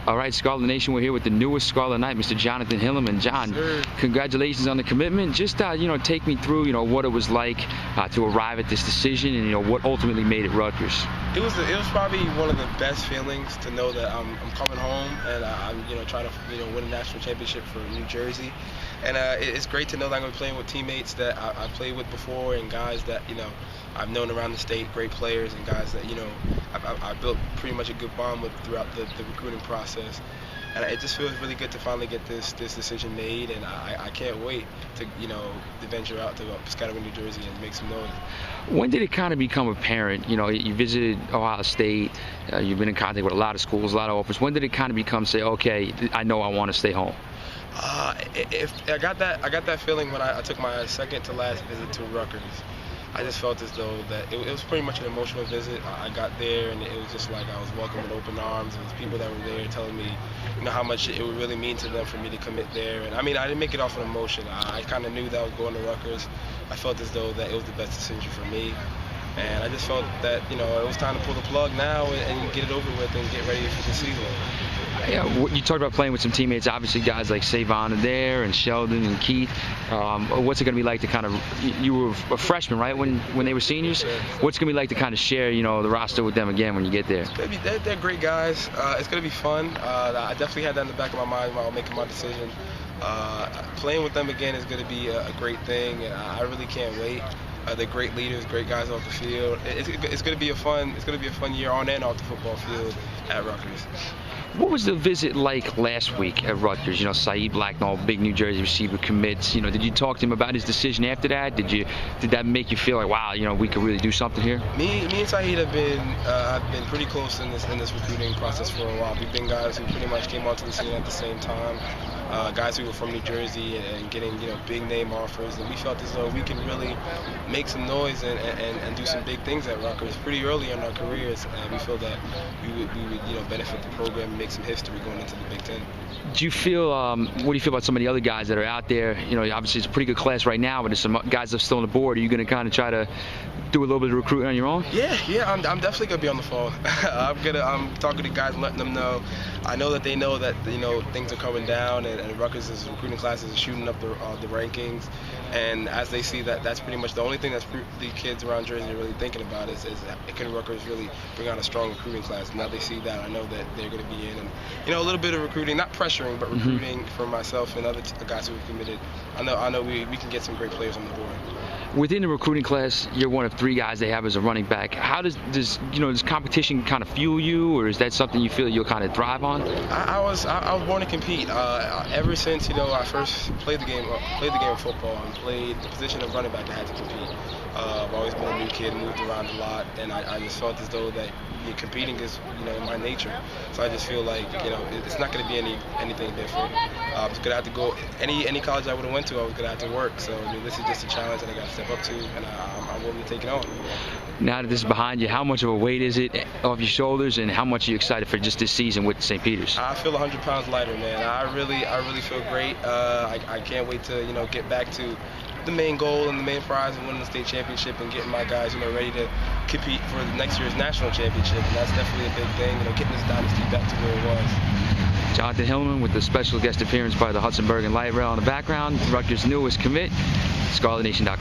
All right, Scarlet Nation, we're here with the newest Scarlet Knight, Mr. Jonathan Hilliman. John, congratulations on the commitment. Just, take me through, what it was like to arrive at this decision and, what ultimately made it Rutgers. It was probably one of the best feelings to know that I'm coming home and I'm, trying to, win a national championship for New Jersey. And it's great to know that I'm going to be playing with teammates that I played with before and guys that, I've known around the state, great players and guys that, I built pretty much a good bond with throughout the recruiting process. And it just feels really good to finally get this decision made, and I can't wait to venture out to Piscataway, New Jersey, and make some noise. When did it kind of become apparent? You visited Ohio State, you've been in contact with a lot of schools, a lot of offers. When did it kind of become, say, okay, I know I want to stay home? If I got that feeling when I took my second to last visit to Rutgers. I just felt as though that it was pretty much an emotional visit. I got there and it was just like I was welcomed with open arms. There was people that were there telling me, how much it would really mean to them for me to commit there. And I mean, I didn't make it off an emotion. I kind of knew that I was going to Rutgers. I felt as though that it was the best decision for me. And I just felt that, it was time to pull the plug now and get it over with and get ready for the season. Yeah, you talked about playing with some teammates, obviously guys like Savon are there and Sheldon and Keith. What's it going to be like to kind of, you were a freshman, right, when they were seniors? Yeah. What's it going to be like to kind of share, the roster with them again when you get there? They're great guys. It's going to be fun. I definitely had that in the back of my mind while making my decision. Playing with them again is going to be a great thing, and I really can't wait. They're great leaders, great guys off the field. It's going to be a fun year on and off the football field at Rutgers. What was the visit like last week at Rutgers? Saeed Blacknall, big New Jersey receiver, commits. Did you talk to him about his decision after that? Did that make you feel like, wow, we could really do something here? Me and Saeed have been pretty close in this recruiting process for a while. We've been guys who pretty much came onto the scene at the same time. Guys who were from New Jersey and getting big name offers, and we felt as though we can really make some noise and do some big things at Rutgers pretty early in our careers, and we feel that we would benefit the program and make some history going into the Big Ten. Do you feel what do you feel about some of the other guys that are out there? Obviously it's a pretty good class right now, but there's some guys that are still on the board. Are you going to kind of try to do a little bit of recruiting on your own? Yeah, I'm definitely gonna be on the phone. I'm talking to guys, letting them know. I know that they know that things are coming down, and Rutgers' recruiting classes are shooting up the rankings. And as they see that, that's pretty much the only thing that's the kids around Jersey are really thinking about is can Rutgers really bring out a strong recruiting class? Now they see that, I know that they're going to be in, and a little bit of recruiting, not pressuring, but recruiting for myself and other guys who have committed. I know we can get some great players on the board. Within the recruiting class, you're one of 3 guys they have as a running back. How does competition kind of fuel you, or is that something you feel you'll kind of thrive on? I was born to compete. Ever since I first played the game of football and played the position of running back, I had to compete. I've always been a new kid, moved around a lot, and I just felt as though that competing is in my nature. So I just feel like it's not going to be anything different. I was gonna have to go any college I would have went to. I was gonna have to work. So this is just a challenge that I got to step up to, and I'm willing to take it on. Now that this is behind you, how much of a weight is it off your shoulders, and how much are you excited for just this season with St. Peter's? I feel 100 pounds lighter, man. I really feel great. I can't wait to get back to the main goal and the main prize of winning the state championship and getting my guys ready to compete for the next year's national championship, and that's definitely a big thing. Getting this dynasty back to where it was. Jonathan Hilliman with the special guest appearance by the Hudsonburg and Light Rail in the background. Rutgers' newest commit. ScarletNation.com.